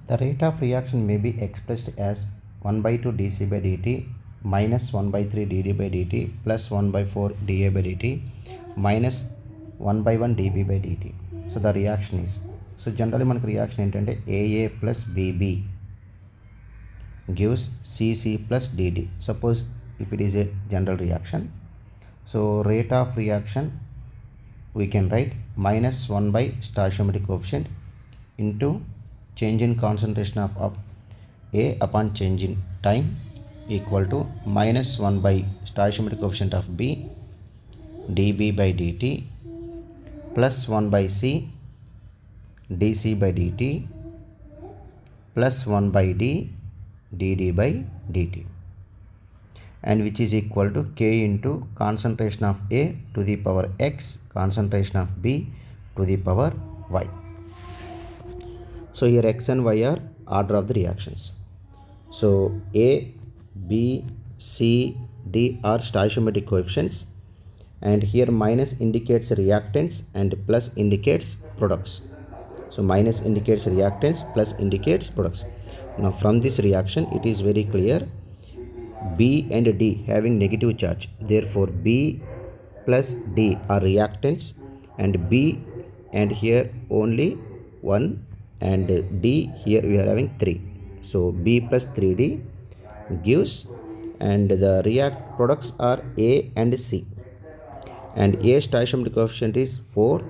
The rate of reaction may be expressed as 1 by 2 dc by dt minus 1 by 3 dd by dt plus 1 by 4 dA by dt minus 1 by 1 dB by dt. So the reaction is, so generally మనకు reaction ఏంటంటే AA plus BB gives CC plus DD. Suppose if it is a general reaction, so rate of reaction we can write minus 1 by stoichiometric coefficient into change in concentration of A upon change in time equal to minus 1 by stoichiometric coefficient of B dB by dt plus 1 by C dC by dt plus 1 by D dd by dt, and which is equal to K into concentration of A to the power X concentration of B to the power Y. So here X and Y are order of the reactions. So A, B, C, D are stoichiometric coefficients, and here minus indicates reactants and plus indicates products. So minus indicates reactants, plus indicates products. Now from this reaction it is very clear B and D having negative charge, therefore B plus D are reactants, and B and here only 1 and D here we are having 3. So B plus 3D gives, and the react products are A and C, and A stoichiometric coefficient is 4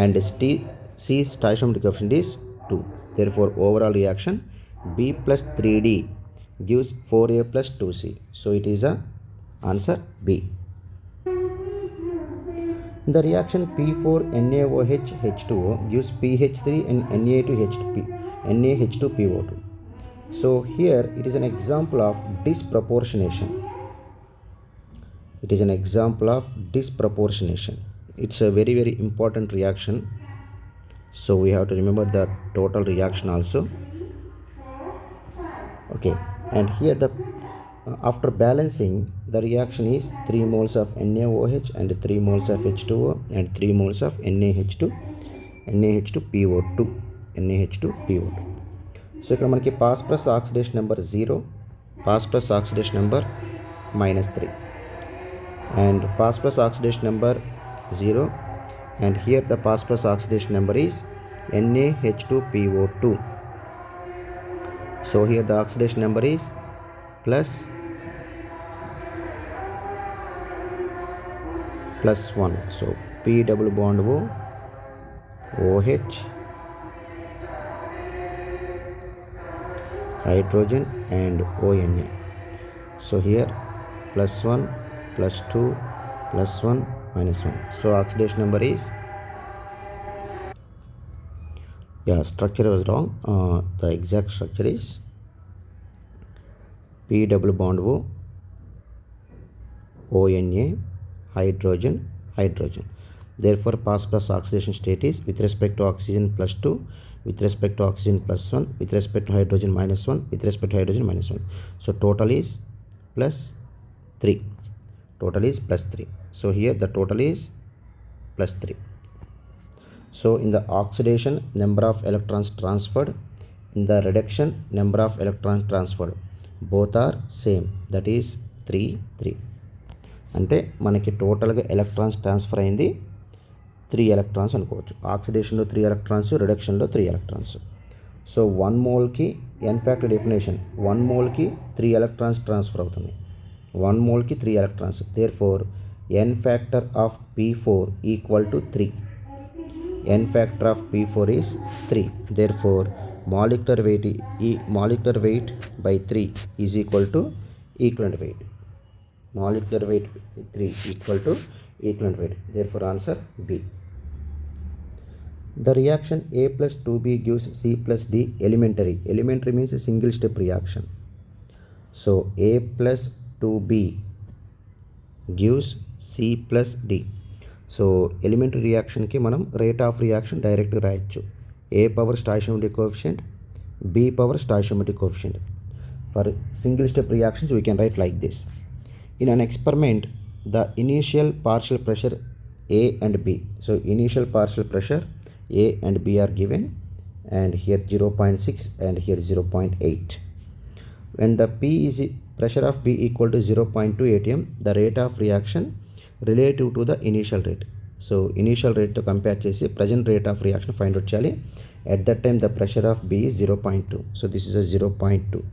and C stoichiometric coefficient is 2. Therefore overall reaction B plus 3D gives 4A plus 2C. So it is a answer B. The reaction P4NaOH H2O gives PH3 and NaH2PO2. So here it is an example of disproportionation. It is an example of disproportionation. It's a very, very important reaction. So we have to remember the total reaction also. Okay, and here the after balancing the reaction is 3 moles of NaOH and 3 moles of H2O and 3 moles of NaH2PO2. So ఇక్కడ మనకి pass plus oxidation number 0, pass plus oxidation number -3, and pass plus oxidation number 0, and here the pass plus oxidation number is NaH2PO2. So here the oxidation number is plus 1. So P double bond O, OH, hydrogen and ONA. So here plus 1 plus 2 plus 1 minus 1. So oxidation number is, structure was wrong. The exact structure is P double bond O, ONA, hydrogen. Therefore pass plus oxidation state is with respect to oxygen plus 2, with respect to oxygen plus 1, with respect to hydrogen minus 1, with respect to hydrogen minus 1. So total is plus 3. Total is plus 3. So here the total is plus 3. So in the oxidation, number of electrons transferred, in the reduction, number of electrons transferred, both are same, that is 3 3. అంటే మనకి టోటల్గా electrons transfer అయింది 3 electrons అనుకోవచ్చు. ఆక్సిడేషన్లో 3 electrons, రిడక్షన్లో 3 electrons. So 1 మోల్కి n factor definition, 1 మోల్కి 3 electrons transfer అవుతుంది. 1 మోల్కి 3 electrons, therefore n factor of P4 equal to 3. N factor of P4 is 3. Therefore molecular weight by 3 is equal to equivalent weight. Molecular weight 3 equal to equivalent weight. Therefore answer B. The reaction A plus 2B gives C plus D elementary. Elementary means a single step reaction. So A plus 2B gives C plus D. So elementary reaction ki manam rate of reaction direct రాయొచ్చు. A power stoichiometric coefficient, B power stoichiometric coefficient. For single step reactions we can write like this. In an experiment, the initial partial pressure A and B. So initial partial pressure A and B are given, and here 0.6 and here 0.8. When the pressure of B equal to 0.2 atm, the rate of reaction relative to the initial rate. So initial rate to compare chesi present rate of reaction find out cheyali. At that time the pressure of B is 0.2. So this is a 0.2.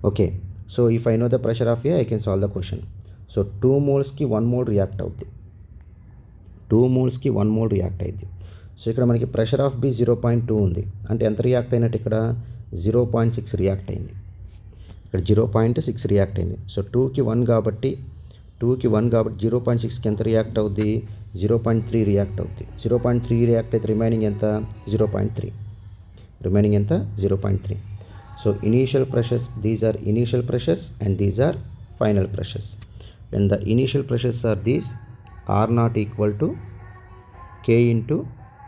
Okay, so if I know the pressure of A, I can solve the question. So 2 moles ki 1 mole react అవుద్ది. 2 moles ki 1 mole react అయింది. So ఇక్కడ మనకి pressure of B 0.2 ఉంది. అంటే ఎంత react అయినట్టు ఇక్కడ 0.6 react అయింది. ఇక్కడ 0.6 రియాక్ట్ అయింది. సో 2కి 1 కాబట్టి 0.6కి ఎంత రియాక్ట్ అవుద్ది? 0.3 రియాక్ట్ అవుద్ది. 0.3 రియాక్ట్ అయితే రిమైనింగ్ ఎంత? 0.3. రిమైనింగ్ ఎంత? 0.3. So initial pressures, these are initial pressures and these are final pressures. When the initial pressures are these, R naught equal to K into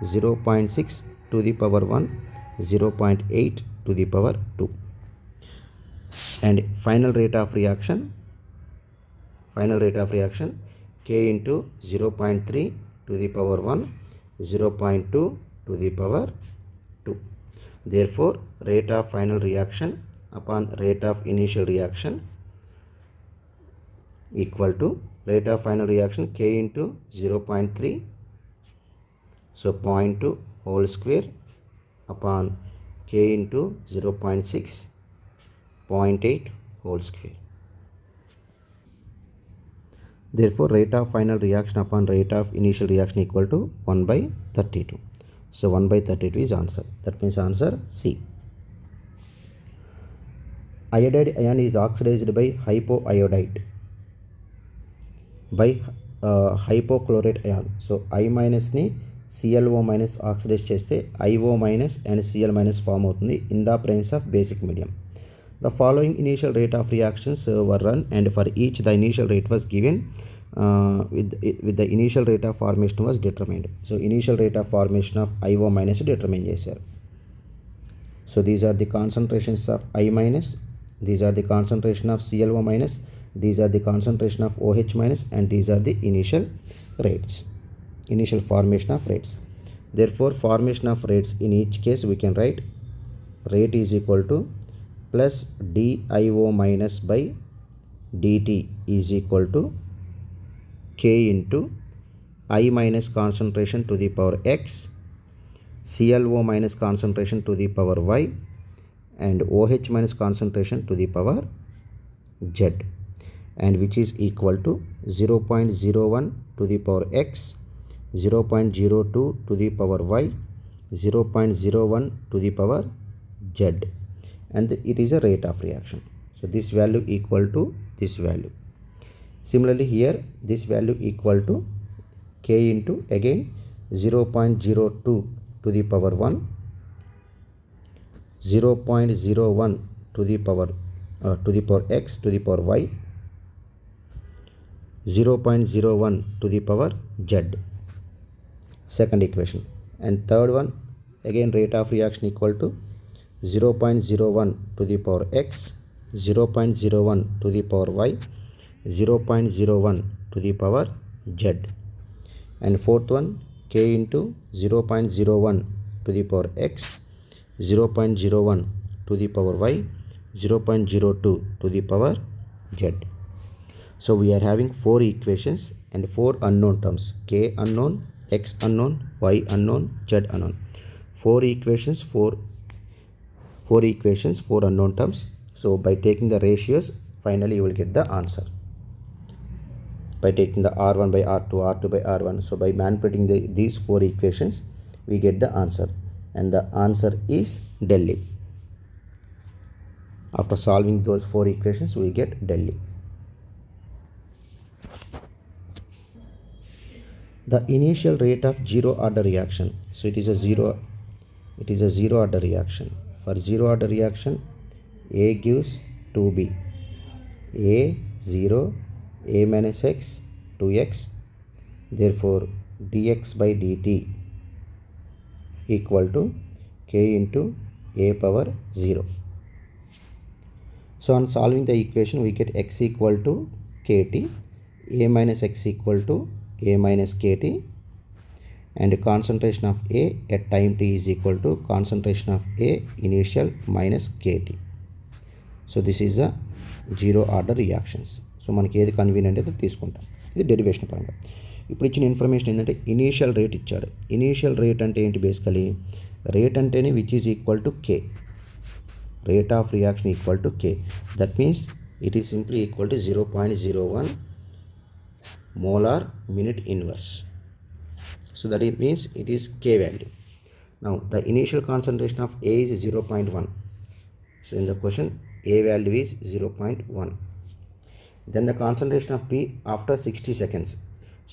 0.6 to the power 1, 0.8 to the power 2. And final rate of reaction K into 0.3 to the power 1, 0.2 to the power 2. Therefore, rate of final reaction upon rate of initial reaction equal to rate of final reaction K into 0.3, so 0.2 whole square upon K into 0.6, 0.8 whole square. Therefore, rate of final reaction upon rate of initial reaction equal to 1 by 32. So 1 by 32 is answer. That means answer C. Iodide ion is oxidized by hypoiodide by hypochlorite ion. So I minus ni ClO minus oxidize cheste IO minus and Cl minus form avutundi in the presence of basic medium. The following initial rate of reactions were run, and for each the initial rate was given with the initial rate of formation was determined. So initial rate of formation of IO minus determine chesaru. So these are the concentrations of I minus, these are the concentration of ClO minus, these are the concentration of OH minus, and these are the initial rates, initial formation of rates. Therefore, formation of rates in each case we can write rate is equal to plus DIO minus by dt is equal to K into I minus concentration to the power x, ClO minus concentration to the power y, and OH minus concentration to the power z, and which is equal to 0.01 to the power x, 0.02 to the power y, 0.01 to the power z, and it is a rate of reaction. So this value equal to this value. Similarly here this value equal to K into again 0.02 to the power 1, 0.01 to the power x to the power y, 0.01 to the power z. Second equation. And third one again rate of reaction equal to 0.01 to the power x, 0.01 to the power y, 0.01 to the power z. And fourth one K into 0.01 to the power x, 0.01 to the power y, 0.02 to the power z. So we are having 4 equations and 4 unknown terms: K unknown, x unknown, y unknown, z unknown. 4 equations, 4 unknown terms. So by taking the ratios, finally you will get the answer. By taking the R1 by R2, R2 by R1. So by manipulating these 4 equations, we get the answer. And the answer is Delhi. After solving those 4 equations, we get Delhi. The initial rate of zero order reaction. So it is a zero order reaction. For zero order reaction, A gives 2B. A 0, A minus x, 2x. Therefore dx by dt equal to K into A power 0. So on solving the equation, we get x equal to kt, A minus x equal to A minus kt, and concentration of A at time t is equal to concentration of A initial minus KT. So this is the zero order reactions. So మనకి ఏది convenient అయితే తీసుకుంటాం. ఇది derivation పరంగా. ఇప్పుడు ఇచ్చిన information ఏంటంటే initial rate ఇచ్చాడు. ఇనీషియల్ రేట్ అంటే ఏంటి? బేసికలీ రేట్ అంటేనే which is equal to K. Rate of reaction equal to K. That means it is simply equal to 0.01 molar minute inverse. So that it means it is K value. Now the initial concentration of A is 0.1. So in the question A value is 0.1. Then the concentration of B after 60 seconds.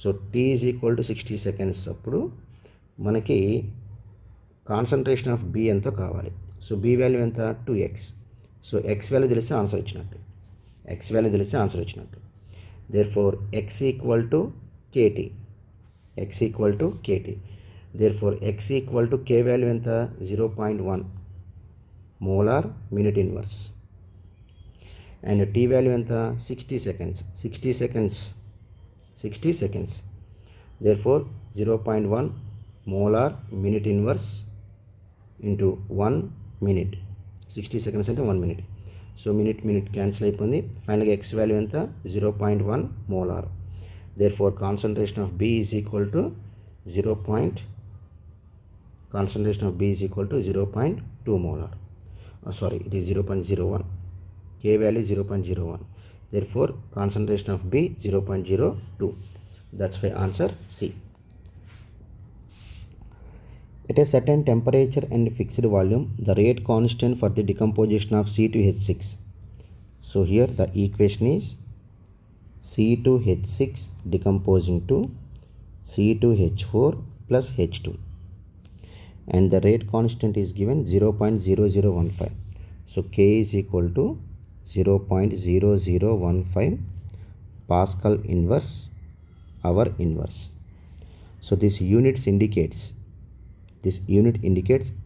So T is equal to 60 seconds. అప్పుడు మనకి concentration of B ఎంతో కావాలి. So B value ఎంత? 2x. So x value తెలిస్తే answer వచ్చినట్టు. x value తెలిస్తే answer వచ్చినట్టు. Therefore x equal to KT. x equal to KT. Therefore x equal to K value ఎంత? 0.1 molar minute inverse. And T value ఎంత? 60 seconds. 60 seconds. Therefore 0.1 molar minute inverse into 1 minute. 60 seconds అంటే 1 minute. So minute cancel అయిపోయింది. ఫైనల్గా x value ఎంత? 0.1 molar. Therefore concentration of B is equal to 0.2 molar. It is 0.01. K value 0.01. Therefore concentration of B 0.02. That's why answer C. At a certain temperature and fixed volume, the rate constant for the decomposition of C2H6. So here the equation is C2H6 decomposing to C2H4 plus H2, and the rate constant is given 0.0015. So K is equal to 0.0015 Pascal inverse hour inverse. So this unit indicates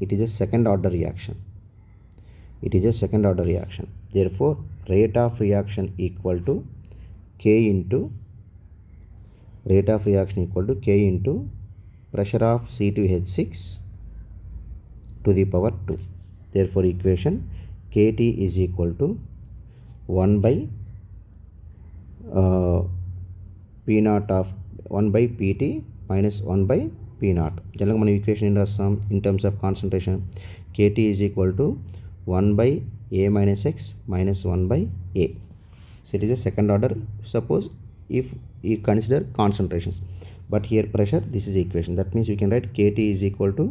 it is a second order reaction. Therefore rate of reaction equal to K into pressure of C2H6 to the power 2. Therefore equation KT is equal to 1 by PT minus 1 by P0. Generally మన equation in terms of concentration, KT is equal to 1 by A minus X minus 1 by A. So it is a second order, suppose if you consider concentrations, but here pressure, this is equation. That means you can write KT is equal to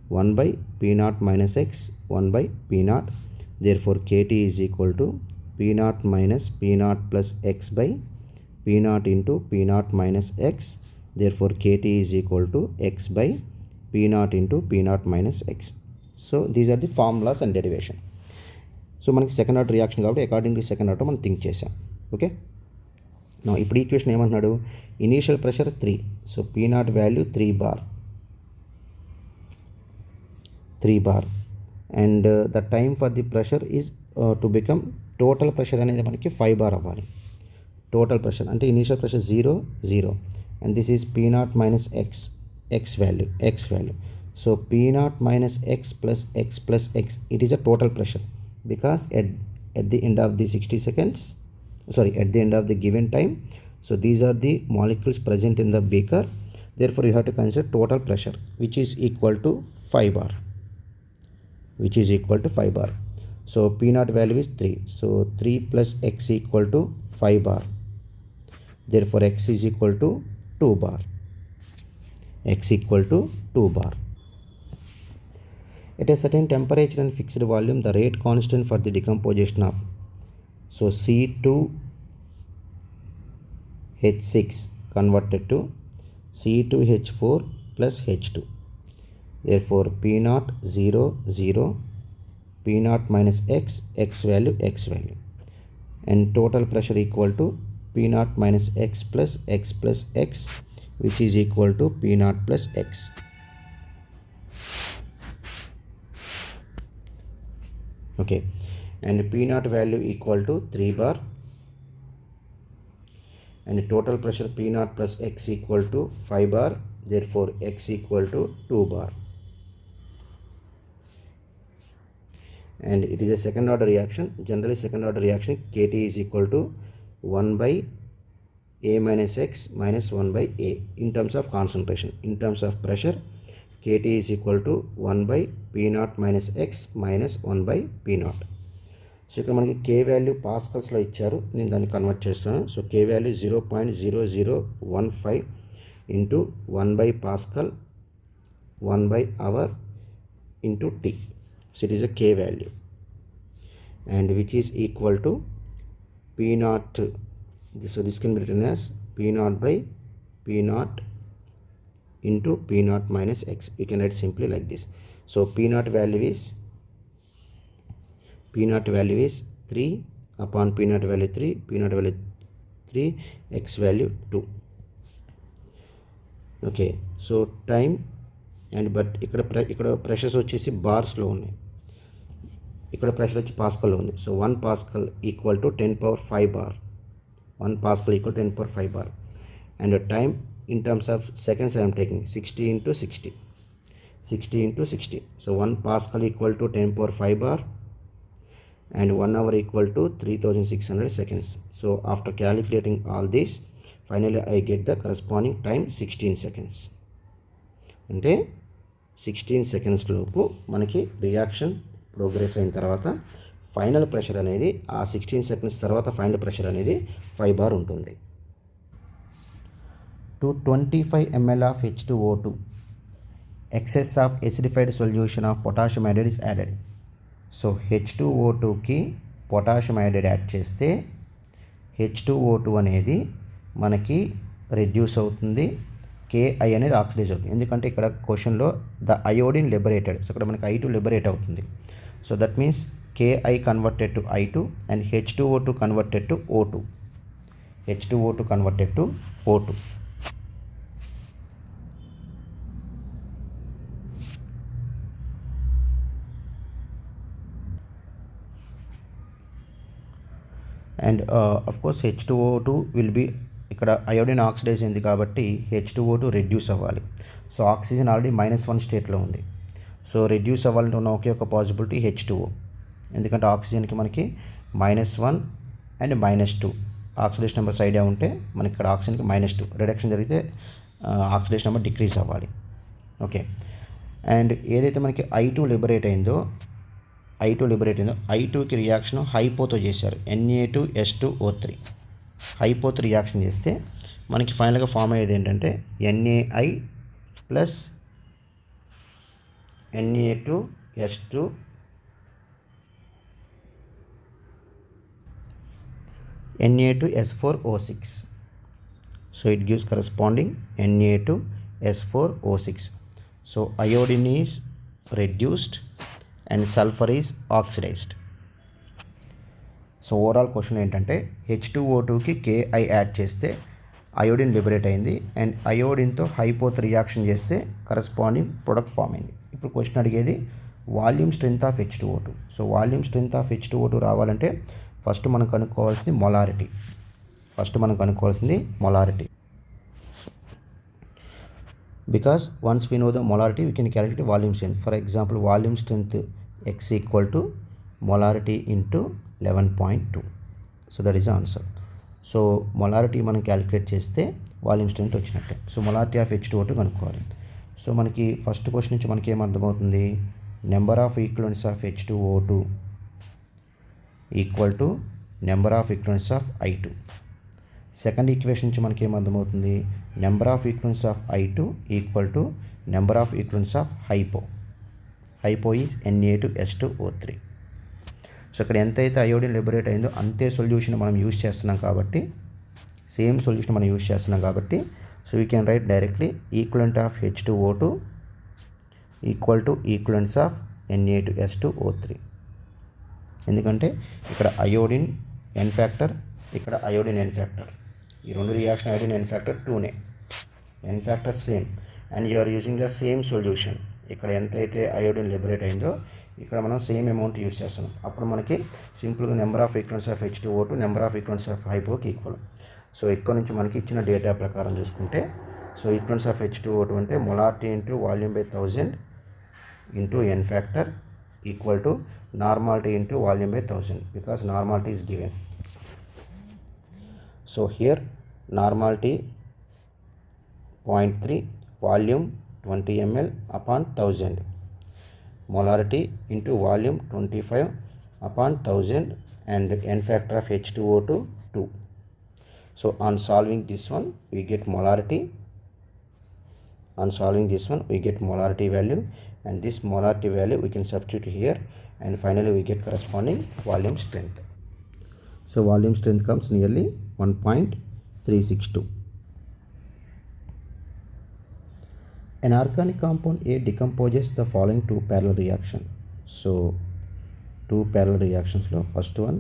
1 by P0 minus X 1 by P0. Therefore KT is equal to P0 minus P0 plus X by P0 into P0 minus X. Therefore KT is equal to X by P0 into P0 minus X. So these are the formulas and derivation. So మనకి second order reaction కాబట్టి according to second order మనం think చేసాం. Okay, నా ఇప్పుడు equation ఏమంటున్నాడు? Initial pressure 3. So P0 value 3 bar and the time for the pressure is to become total pressure అనేది మనకి 5 bar అవ్వాలి. టోటల్ ప్రెషర్ అంటే initial pressure 0 and this is P0 minus x value. So P0 minus x plus x it is a total pressure, because at the end of the 60 seconds, at the end of the given time, so these are the molecules present in the beaker. Therefore you have to consider total pressure, which is equal to 5 bar. So P0 value is 3. So 3 plus x equal to 5 bar. Therefore x is equal to 2 bar. At a certain temperature and fixed volume, the rate constant for the decomposition of C2H6 converted to C2H4 plus H2. Therefore P0 0 P0 minus x value, and total pressure equal to P0 minus x plus x, which is equal to P0 plus x. Okay, and P0 value equal to 3 bar, and total pressure P0 plus x equal to 5 bar therefore x equal to 2 bar. And it is a second order reaction. Generally second order reaction Kt is equal to 1 by a minus x minus 1 by a in terms of concentration. In terms of pressure, Kt is equal to 1 by p naught minus x minus 1 by p naught. So ఇక్కడ మనకి కే value పాస్కల్స్లో ఇచ్చారు, నేను దాన్ని convert చేస్తాను. So K value 0.0015 into 1 by pascal 1 by hour into T. So it is a K value and which is equal to p naught. So this can be written as p naught by p naught into p naught minus x. You can write simply like this. So p naught value is 3 upon p naught value 3, p naught value 3, x value 2. Okay, so time and but ఇక్కడ pressures వచ్చేసి బార్స్లో ఉన్నాయి, ఇక్కడ pressure వచ్చి పాస్కల్లో ఉంది. So 1 pascal equal to 10 power 5 bar, 1 pascal equal 10 power 5 bar. And time in terms of seconds I'm taking 60 into 60. So 1 pascal equal to 10 power 5 bar and 1 hour equal to 3600 seconds. So after calculating all this, finally I get the corresponding time 16 seconds. అంటే 16 seconds లోపు మనకి reaction progress అయిన తర్వాత final pressure అనేది ఆ 16 seconds తర్వాత final pressure అనేది 5 bar ఉంటుంది. To 25 ml of H2O2, excess of acidified solution of potassium iodide is added. So H2O2కి పొటాషియం ఐడైడ్ యాడ్ చేస్తే H2O2 అనేది మనకి రెడ్యూస్ అవుతుంది, Ki అనేది ఆక్సిడైజ్ అవుతుంది. ఎందుకంటే ఇక్కడ క్వశ్చన్లో ద అయోడిన్ లిబరేటెడ్, సో ఇక్కడ మనకి I2 లిబరేట్ అవుతుంది. So that means Ki converted to I2 and H2O2 converted to O2. H2O2 converted to O2. And of course H2O2 will be, ఇక్కడ అయోడిన్ ఆక్సిడైజ్ అయింది కాబట్టి H2O2 రెడ్యూస్ అవ్వాలి. So oxygen already -1 స్టేట్లో ఉంది. So reduce అవ్వాలంటే ఉన్న ఒకే ఒక possibility H2O, ఎందుకంటే ఆక్సిజన్కి మనకి -1 అండ్ -2 ఆక్సిడేషన్ నెంబర్స్ ఐడియా ఉంటే మనకి ఇక్కడ ఆక్సిజన్కి -2 రిడక్షన్ జరిగితే ఆక్సిడేషన్ నెంబర్ డిక్రీజ్ అవ్వాలి. ఓకే, అండ్ ఏదైతే మనకి I2 లిబరేట్ అయిందో I2కి రియాక్షన్ హైపోతో చేశారు, Na2S2O3. హైపోతో రియాక్షన్ చేస్తే మనకి ఫైనల్గా ఫామ్ అయ్యేది ఏంటంటే NaI plus Na2S2 Na2S4O6. So it gives corresponding Na2S4O6. So iodine is reduced and sulfur is oxidized. So overall question ఏంటంటే H2O2కి Ki యాడ్ చేస్తే అయోడిన్ లిబరేట్ అయింది అండ్ అయోడిన్తో హైపోతో రియాక్షన్ చేస్తే కరస్పాండింగ్ ప్రొడక్ట్ ఫామ్ అయింది. ఇప్పుడు క్వశ్చన్ అడిగేది volume strength of H2O2. So volume strength of H2O2 రావాలంటే first మనం కనుక్కోవాల్సింది molarity. Because once we know the molarity, we can calculate volume strength. For example, volume strength X equal to molarity into 11.2. So that is the answer. So molarity మనం calculate చేస్తే volume strength వచ్చినట్టే. So molarity of H2O2 కనుక్కోవాలి. So మనకి first question నుంచి మనకి ఏమర్థమవుతుంది, number of equivalents of H2O2 equal to number of equivalents of I2. Second equation నుంచి మనకి ఏమర్థమవుతుంది, number of equivalents of I2 equal to number of equivalents of hypo is Na2S2O3. సో ఇక్కడ ఎంతైతే అయోడిన్ లిబరేట్ అయిందో అంతే సొల్యూషన్ మనం use చేస్తున్నాం కాబట్టి so we can write directly equivalent of H2O2 equal to equivalents of Na2S2O3. ఎందుకంటే ఇక్కడ అయోడిన్ N ఫ్యాక్టర్, ఇక్కడ అయోడిన్ N ఫ్యాక్టర్, ఈ రెండు రియాక్షన్ అయోడిన్ N ఫ్యాక్టర్ 2నే, N factor same and you are using the same solution. ఇక్కడ ఎంతైతే iodine liberate అయిందో ఇక్కడ మనం సేమ్ అమౌంట్ యూజ్ చేస్తున్నాం. అప్పుడు మనకి సింపుల్గా number of equivalents of H2O2 number of equivalents of హైపోకి ఈక్వల్. సో ఇక్కడ నుంచి మనకి ఇచ్చిన డేటా ప్రకారం చూసుకుంటే So equivalence of H2O2 అంటే molarity into volume by 1000 into n factor equal to normality into volume by 1000, because normality is given. So here normality 0.3, volume 20 ml upon 1000, molarity into volume 25 upon 1000, and n factor of H2O2 2. So on solving this one we get molarity. On solving this one we get molarity value, and this molarity value we can substitute here, and finally we get corresponding volume strength. So volume strength comes nearly 1.362. An organic compound A decomposes the following two parallel reactions. So two parallel reactions lo first one,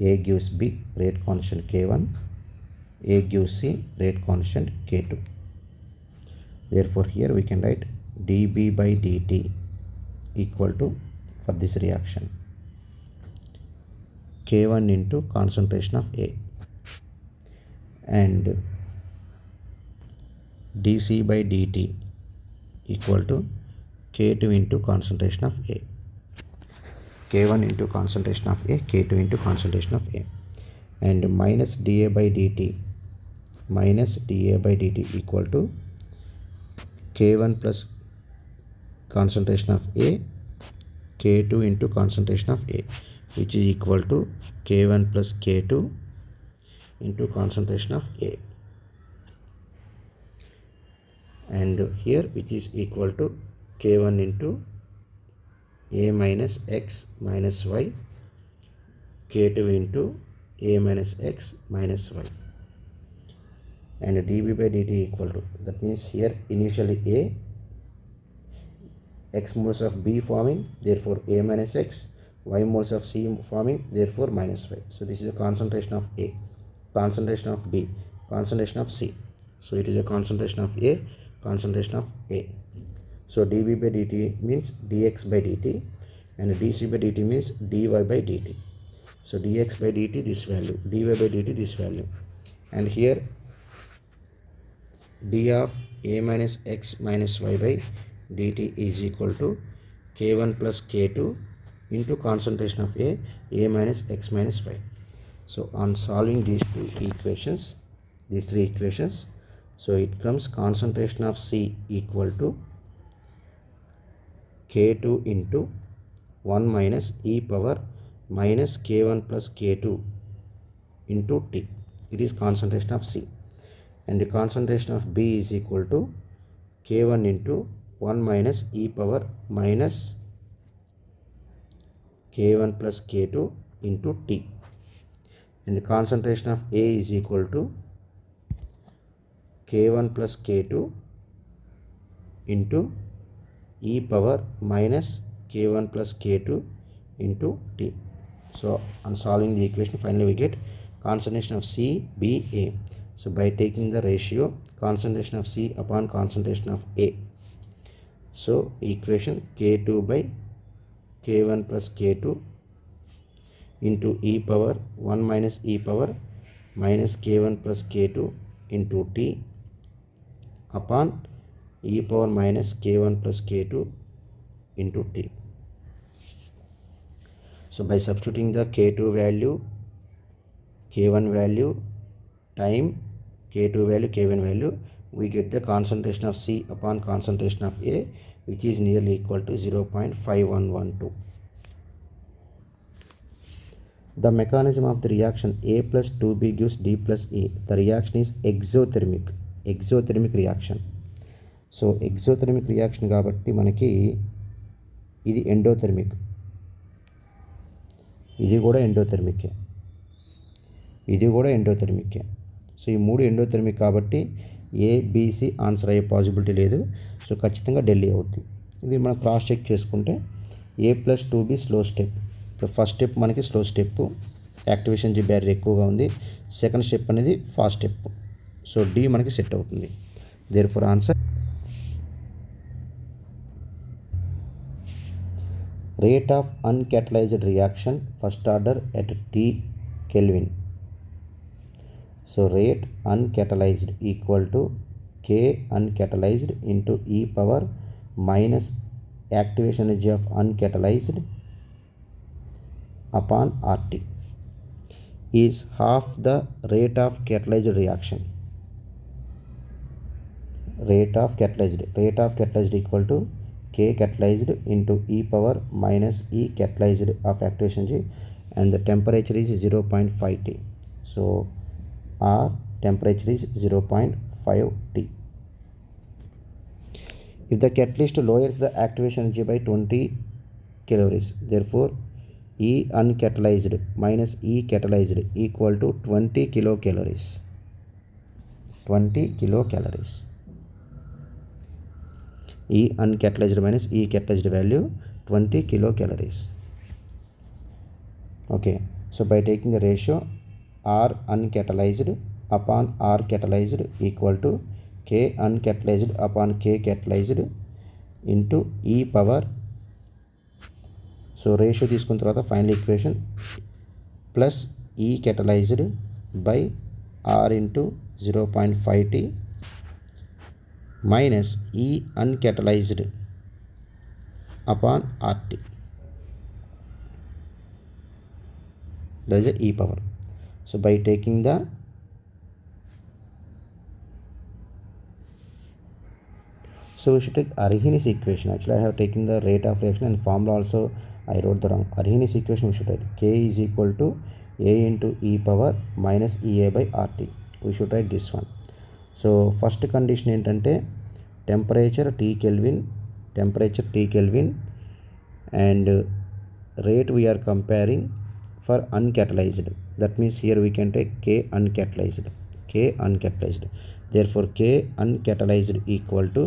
A gives B, rate constant K1, A gives C, rate constant K2. Therefore here we can write dB by dt equal to, for this reaction, K1 into concentration of A, and dC by dt equal to K2 into concentration of A. K1 into concentration of A, K2 into concentration of A, and minus dA by dt equal to K1 plus concentration of A, K2 into concentration of A, which is equal to K1 plus K2 into concentration of A, and here which is equal to K1 into A minus X minus Y, K2 into A minus X minus Y, and dB by dt equal to, that means here initially A, X moles of B forming, therefore A minus X, Y moles of C forming, therefore minus Y. So this is a concentration of A, concentration of B, concentration of C. So it is a concentration of A, concentration of A. So dB by dt means dx by dt, and dC by dt means dy by dt. So dx by dt this value, dy by dt this value, and here d of A minus X minus Y by dt is equal to K1 plus K2 into concentration of A, A minus X minus Y. So on solving these three equations, so it comes concentration of C equal to K2 into 1 minus e power minus K1 plus K2 into T. It is concentration of C. And the concentration of B is equal to K1 into 1 minus e power minus K1 plus K2 into T. And the concentration of A is equal to K1 plus K2 into e power minus K1 plus K2 into T. So on solving the equation, finally we get concentration of C, B, A. So by taking the ratio concentration of C upon concentration of A, so equation K2 by K1 plus K2 into e power 1 minus e power minus K1 plus K2 into T upon e power minus K1 plus K2 into T. So by substituting the K2 value, K1 value, time, K2 value, K1 value, we get the concentration of C upon concentration of A, which is nearly equal to 0.5112. The mechanism of the reaction A plus 2B gives D plus A. The reaction is exothermic reaction. So exothermic reaction కాబట్టి మనకి ఇది endothermic, ఇది కూడా ఎండోథెర్మిక్కే, ఇది కూడా ఎండోథెర్మిక్కే. So ఈ మూడు endothermic కాబట్టి ఏబిసి ఆన్సర్ అయ్యే పాసిబిలిటీ లేదు. సో ఖచ్చితంగా ఢిల్లీ అవుద్ది. ఇది మనం క్రాస్ చెక్ చేసుకుంటే A plus 2B slow step. So first step మనకి slow step, activation G barrier ఎక్కువగా ఉంది. సెకండ్ స్టెప్ అనేది ఫాస్ట్ స్టెప్. సో డి మనకి సెట్ అవుతుంది. Therefore answer rate of uncatalyzed reaction first order at T Kelvin. So rate uncatalyzed equal to K uncatalyzed into e power minus activation energy of uncatalyzed upon RT is half the rate of catalyzed reaction. Rate of catalyzed equal to K catalyzed into e power minus E catalyzed of activation energy, and the temperature is 0.5 T. So R temperature is 0.5 T. If the catalyst lowers the activation energy by 20 calories, therefore E uncatalyzed minus E catalyzed equal to 20 kilocalories. 20 kilocalories. E uncatalyzed minus E catalyzed value 20 kilocalories. Okay, so by taking the ratio R uncatalyzed upon R catalyzed equal to K uncatalyzed upon K catalyzed into E power. So ratio తీసుకున్న తర్వాత final equation plus E catalyzed by R into 0.5 T minus E uncatalyzed upon RT. That is the E power. So by taking the so we should take Arrhenius equation. Actually I have taken the rate of reaction and formula also I wrote the wrong. Arrhenius equation we should write K is equal to A into E power minus EA by RT. We should write this one. So first condition ఏంటంటే temperature T Kelvin and rate we are comparing for uncatalyzed. That means here we can take K uncatalyzed. Therefore K uncatalyzed equal to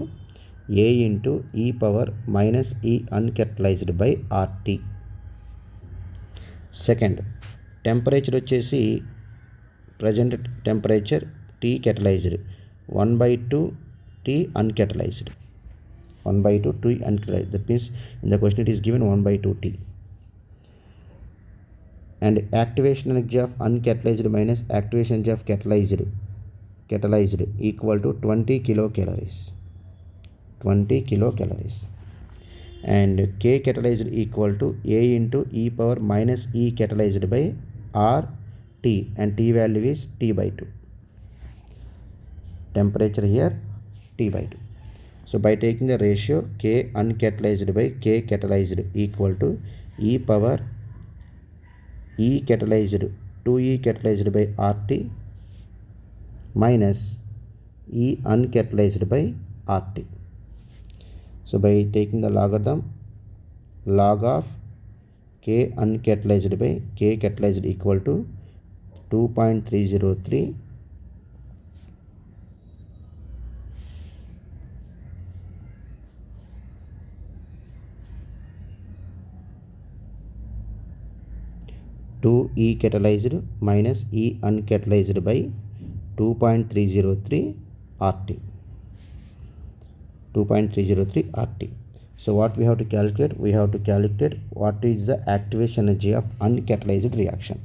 A into E power minus E uncatalyzed by RT. Second, temperature వచ్చేసి present temperature T catalyzed 1/2 T uncatalyzed. 1/2 T uncatalyzed. That means in the question it is given 1/2 T. And activation energy of uncatalyzed minus activation energy of catalyzed equal to 20 kilocalories. 20 kilocalories. And K catalyzed equal to A into E power minus E catalyzed by R T, and T value is T by 2. Temperature here T by 2. So by taking the ratio K uncatalyzed by K catalyzed equal to E power E catalyzed 2E catalyzed by RT minus E uncatalyzed by RT. So by taking the logarithm, log of K uncatalyzed by K catalyzed equal to 2.303 2E catalyzed minus E uncatalyzed by 2.303 RT. 2.303 RT. So what we have to calculate? We have to calculate what is the activation energy of uncatalyzed reaction.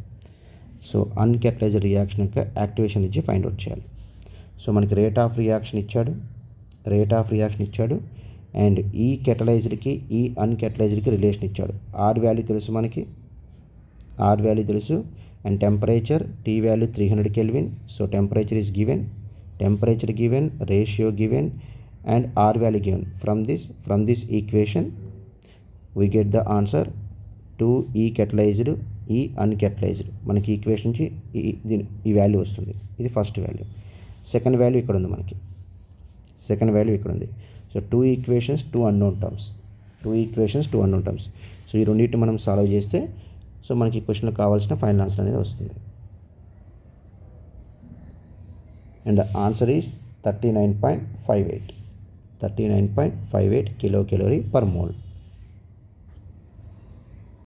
So uncatalyzed reaction యొక్క activation energy find out చేయాలి. So మనకి rate of reaction ఇచ్చాడు and ఈ catalyzedకి ఈ uncatalyzedకి relation ఇచ్చాడు. R value తెలుసు మనకి, and temperature T value 300 Kelvin. So temperature is given, ratio given, and R value given. From this equation we get the answer 2E catalyzed, E uncatalyzed. మనకి equation నుంచి ఈ value వస్తుంది. ఇది first value. Second value ఇక్కడ ఉంది మనకి. So 2 equations 2 unknown terms. So ఈ రెండింటిని మనం సాల్వ్ చేస్తే సో మనకి ఈ క్వశ్చన్లో కావాల్సిన ఫైనల్ ఆన్సర్ అనేది వస్తుంది. And the answer is 39.58 kilocalorie per mole.